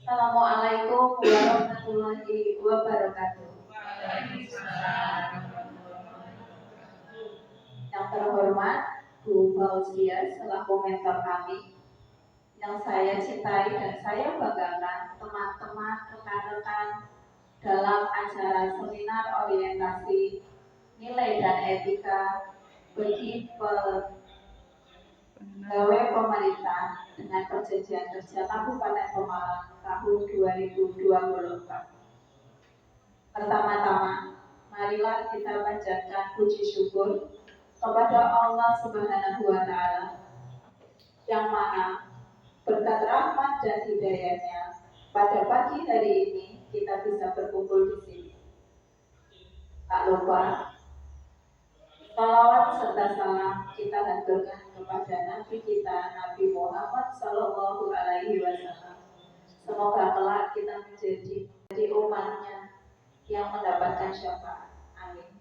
Assalamualaikum warahmatullahi wabarakatuh. Yang terhormat Bu Fauzia selaku mentor kami, yang saya cintai dan saya banggakan teman-teman rekan-rekan dalam acara seminar orientasi nilai dan etika bagi pegawai pemerintah dengan perjanjian kerja Kabupaten Pemalang tahun 2024. Pertama-tama, marilah kita panjatkan puji syukur kepada Allah Subhanahu wa Ta'ala yang mana berkat rahmat dan hidayahnya pada pagi hari ini kita bisa berkumpul di sini. Tak lupa salawat serta salam kita haturkan kepada Nabi kita Nabi Muhammad Sallallahu Alaihi Wasallam. Semoga kelak kita menjadi umatnya yang mendapatkan syafaat. Amin.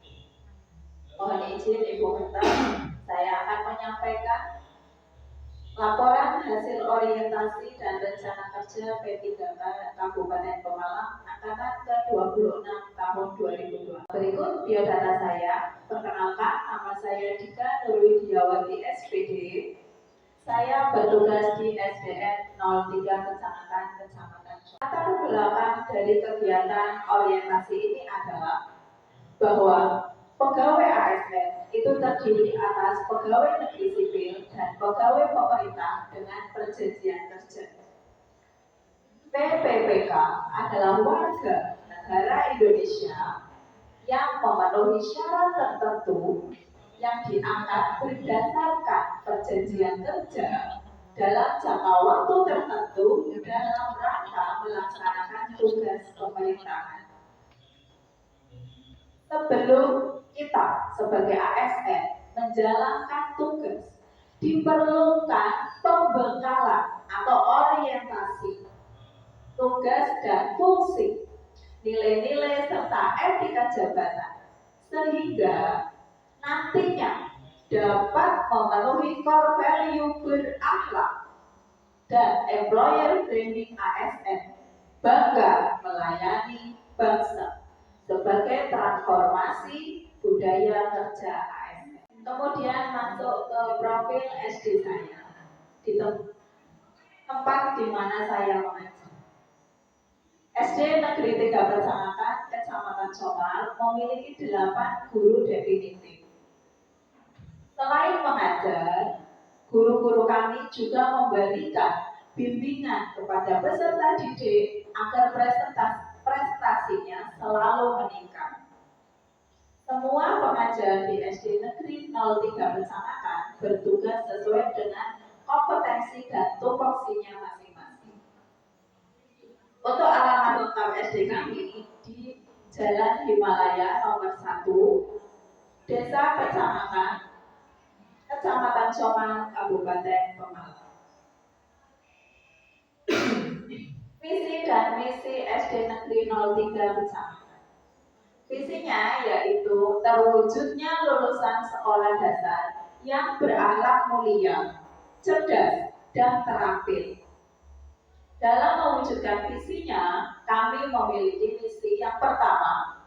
Mohon izin Ibu Mentor, saya akan menyampaikan laporan hasil orientasi dan rencana kerja P3K Kabupaten Pemalang angkatan ke-26 tahun 2002. Berikut biodata saya. Perkenalkan, nama saya Dika Nurwidiawati SPD. Saya bertugas di SDN 03 Kecamatan. Latar belakang dari kegiatan orientasi ini adalah bahwa pegawai ASN itu terdiri atas pegawai negeri sipil dan pegawai pemerintah dengan perjanjian kerja. PPPK adalah warga negara Indonesia yang memenuhi syarat tertentu yang diangkat berdasarkan perjanjian kerja dalam jangka waktu tertentu dalam rangka melaksanakan tugas pemerintahan. Sebelum kita sebagai ASN menjalankan tugas, diperlukan pembekalan atau orientasi tugas dan fungsi, nilai-nilai serta etika jabatan, sehingga nantinya dapat memenuhi core value berakhlak dan employer branding ASN, bangga melayani bangsa sebagai transformasi budaya kerja ASN. Kemudian masuk ke profil SD saya, di tempat di mana saya mengajar. SD Negeri 3 Persangakan, Kecamatan Comal, memiliki 8 guru definitif. Selain mengajar, guru-guru kami juga memberikan bimbingan kepada peserta didik agar prestasinya selalu meningkat. Semua pengajar di SD Negeri 03 Persangakan bertugas sesuai dengan kompetensi dan tupoksinya masing-masing. Untuk alamat lengkap SD kami di Jalan Himalaya nomor 1, Desa Persangakan, Kecamatan Comal, Kabupaten Pemalang. Visi dan misi SD Negeri 03 Persangakan. Visinya yaitu terwujudnya lulusan sekolah dasar yang berakhlak mulia, cerdas, dan terampil. Dalam mewujudkan visinya, kami memiliki misi yang pertama,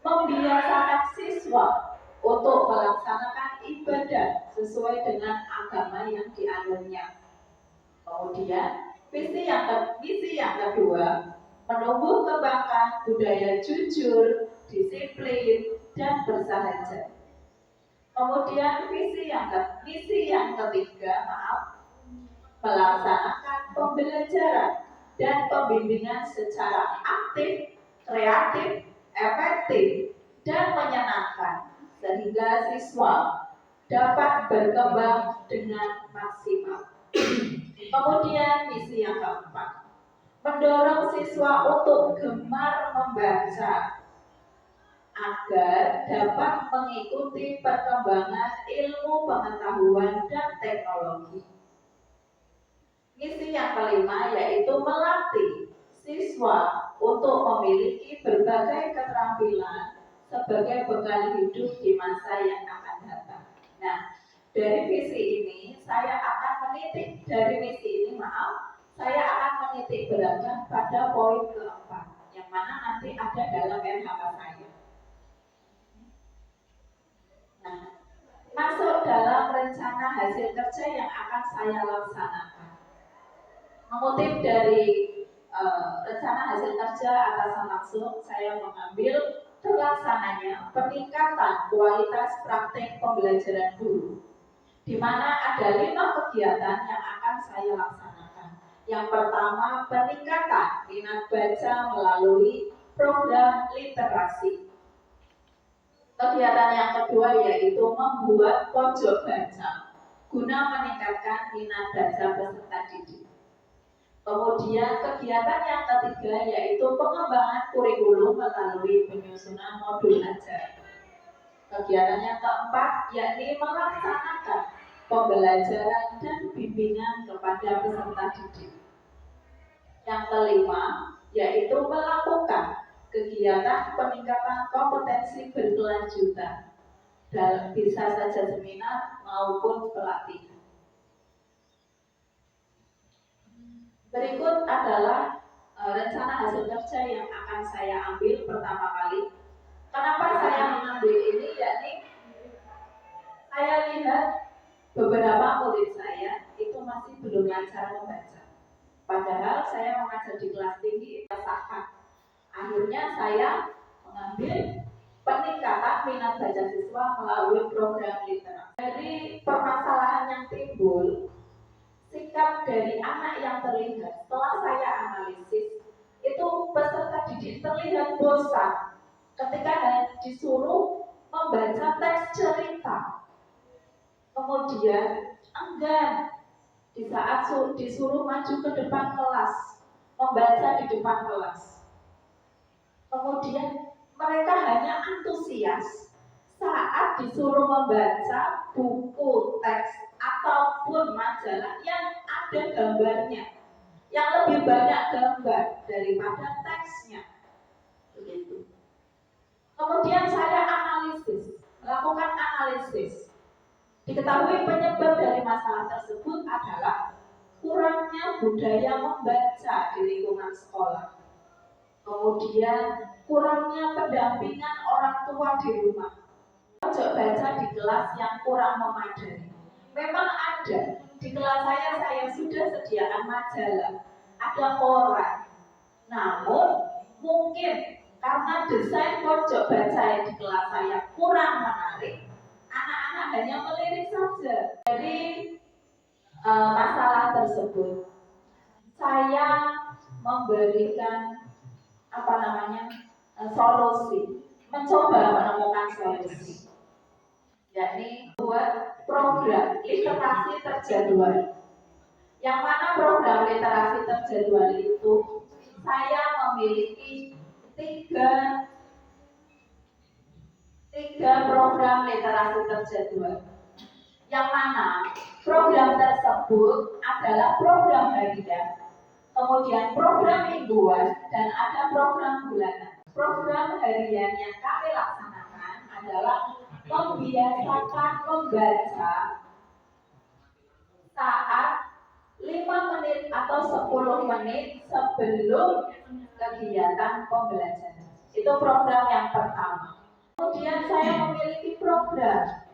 membiasakan siswa untuk melaksanakan ibadah sesuai dengan agama yang dianutnya. Kemudian, misi yang kedua, menumbuh kembangkan budaya jujur, disiplin, dan bersahaja. Kemudian, misi yang ketiga, melaksanakan pembelajaran dan pembimbingan secara aktif, kreatif, efektif, dan menyenangkan sehingga siswa dapat berkembang dengan maksimal. Kemudian misi yang keempat, mendorong siswa untuk gemar membaca agar dapat mengikuti perkembangan ilmu pengetahuan dan teknologi. Misi yang kelima yaitu melatih siswa untuk memiliki berbagai keterampilan sebagai bekal hidup di masa yang akan datang. Nah, dari misi ini saya akan menitik dari misi ini saya akan menitik beratkan pada poin keempat, yang mana nanti ada dalam RHK saya. Nah, masuk dalam rencana hasil kerja yang akan saya laksanakan. Mengutip dari rencana hasil kerja atasan langsung, saya mengambil terlaksananya peningkatan kualitas praktek pembelajaran guru, di mana ada 5 kegiatan yang akan saya laksanakan. Yang pertama, peningkatan minat baca melalui program literasi. Kegiatan yang kedua yaitu membuat pojok baca guna meningkatkan minat baca peserta didik. Kemudian kegiatan yang ketiga yaitu pengembangan kurikulum melalui penyusunan modul ajar. Kegiatan yang keempat yakni melaksanakan pembelajaran dan bimbingan kepada peserta didik. Yang kelima yaitu melakukan kegiatan peningkatan kompetensi berkelanjutan, dan bisa saja seminar maupun pelatihan. Berikut adalah rencana hasil kerja yang akan saya ambil pertama kali. Kenapa saya mengambil ini? Yakni saya lihat beberapa murid saya itu masih belum lancar membaca. Padahal saya mengajar di kelas tinggi rasakan. Akhirnya saya mengambil peningkatan minat baca siswa melalui program literasi. Dari permasalahan yang timbul, sikap dari anak yang terlihat setelah saya analisis, itu peserta didik terlihat bosan ketika disuruh membaca teks cerita. Kemudian enggan di saat disuruh maju ke depan kelas, membaca di depan kelas. Kemudian mereka hanya antusias saat disuruh membaca buku teks ataupun majalah yang ada gambarnya, yang lebih banyak gambar daripada teksnya. Begitu. Kemudian saya melakukan analisis. Diketahui penyebab dari masalah tersebut adalah kurangnya budaya membaca di lingkungan sekolah. Kemudian kurangnya pendampingan orang tua di rumah. Pojok baca di kelas yang kurang memadai. Memang ada di kelas saya sudah sediakan majalah, ada koran. Namun mungkin karena desain pojok baca yang di kelas saya kurang menarik, anak-anak hanya melirik saja. Dari masalah tersebut, saya memberikan solusi, mencoba menemukan solusi, yakni buat program literasi terjadwal. Yang mana program literasi terjadwal itu saya memiliki tiga program literasi terjadwal. Yang mana program tersebut adalah program harian, kemudian program mingguan, dan ada program bulanan. Program harian yang kami laksanakan adalah membiasakan membaca saat 5 menit atau 10 menit sebelum kegiatan pembelajaran. Itu program yang pertama. Kemudian saya memiliki program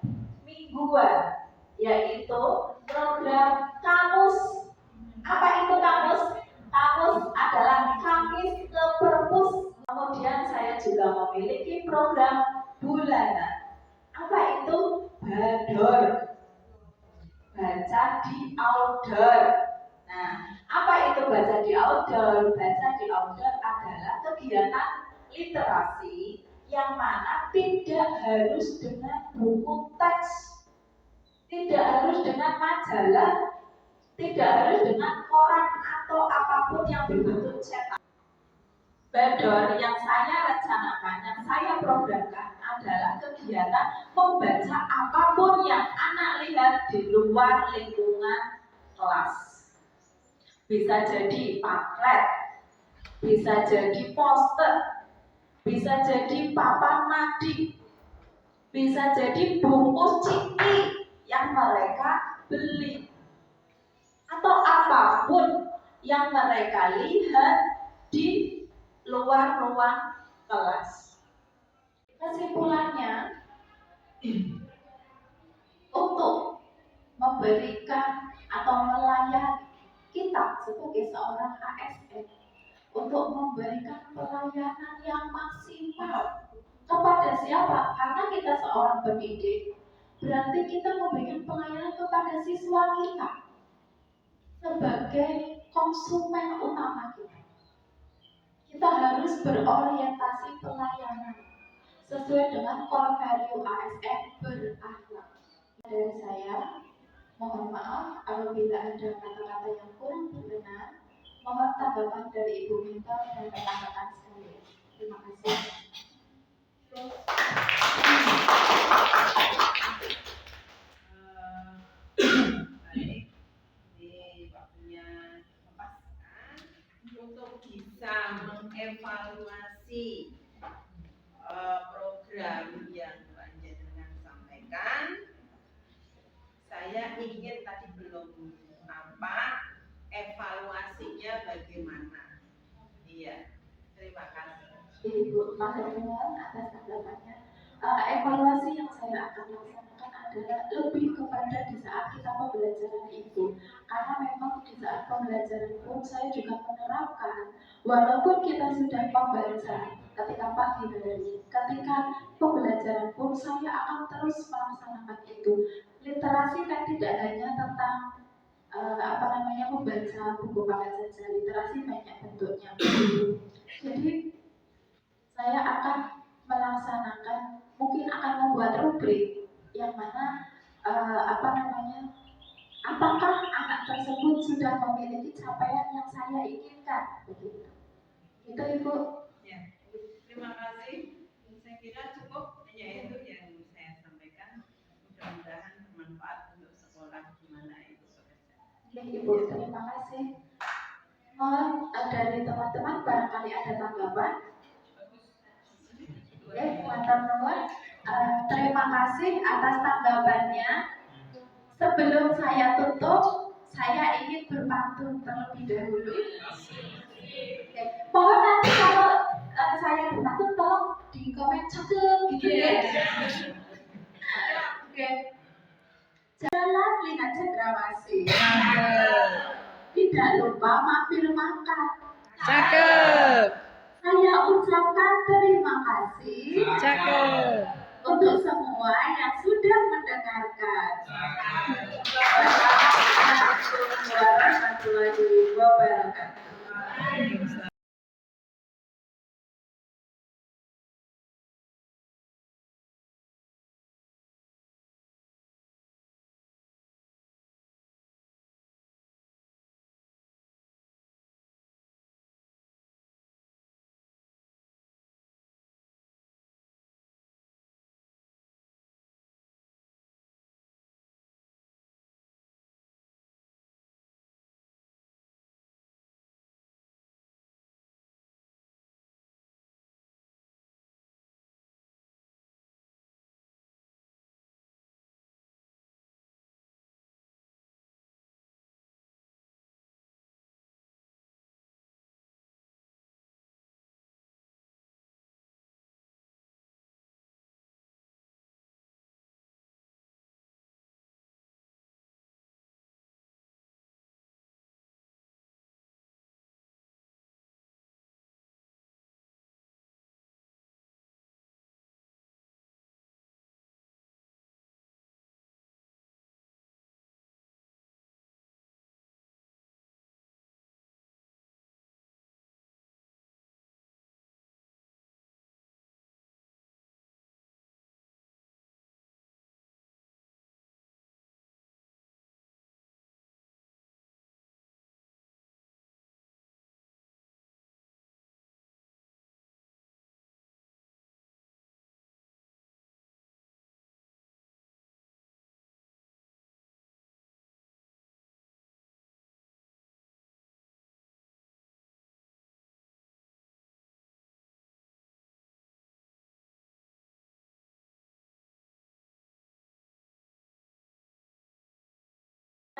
mingguan, yaitu program kamus. Apa itu kamus? Kamus adalah Kamis ke Perpus. Kemudian saya juga memiliki program bulanan. Apa itu? Bador. Baca di outdoor. Nah, apa itu baca di outdoor? Baca di outdoor adalah kegiatan literasi yang mana tidak harus dengan buku teks, tidak harus dengan majalah, tidak harus dengan koran atau apapun yang berbentuk cetak. Bador yang saya rencanakan, yang saya programkan adalah kegiatan membaca apapun yang anak lihat di luar lingkungan kelas. Bisa jadi pamflet, bisa jadi poster, bisa jadi papan madik, bisa jadi bungkus ciki yang mereka beli, atau apapun yang mereka lihat di luar ruang kelas. Kesimpulannya, untuk memberikan atau melayani kita sebagai seorang ASN untuk memberikan pelayanan yang maksimal kepada siapa? Karena kita seorang pendidik, berarti kita memberikan pelayanan kepada siswa kita sebagai konsumen utama kita. Kita harus berorientasi pelayanan sesuai dengan core value ASN berakhlak. Dari saya, mohon maaf apabila ada kata-kata yang kurang berkenan. Mohon tanggapan dari Ibu Mentor dan rekan-rekan sekalian. Terima kasih. Baik, ini waktunya lepaskan untuk bisa mengevaluasi program yang Panjenengan sampaikan. Saya ingin tadi belum nampak evaluasinya bagaimana. Iya, terima kasih. Ibu Panjenengan atas tanggapannya. Evaluasi yang saya akan laksanakan adalah lebih kepada di saat kita pembelajaran itu, karena memang di saat pembelajaran pun saya juga menerapkan, walaupun kita sudah membaca ketika pagi hari, ketika pembelajaran pun saya akan terus melaksanakan itu. Literasi kan tidak hanya tentang membaca buku paket saja, literasi banyak bentuknya. Jadi saya akan melaksanakan, mungkin akan membuat rubrik yang mana apakah anak tersebut sudah memiliki capaian yang saya inginkan, begitu. Itu Ibu. Ya, terima kasih. Saya kira cukup hanya itu yang saya sampaikan. Mudah-mudahan bermanfaat untuk sekolah di mana itu bekerja. Ya, Ibu, terima kasih. Mohon dari teman-teman barangkali ada tanggapan. Ya, teman-teman, terima kasih atas tanggapannya. Sebelum saya tutup, saya ingin berpantun terlebih dahulu. Oke. Mohon nanti kalau saya berpantun tolong di komen cakep gitu ya. Oke. Jalan lihat cendrawasih. Tidak lupa mampir makan. Cakep. Saya ucapkan terima kasih. Cakep. Untuk semua yang sudah mendengarkan. Assalamualaikum warahmatullahi wabarakatuh.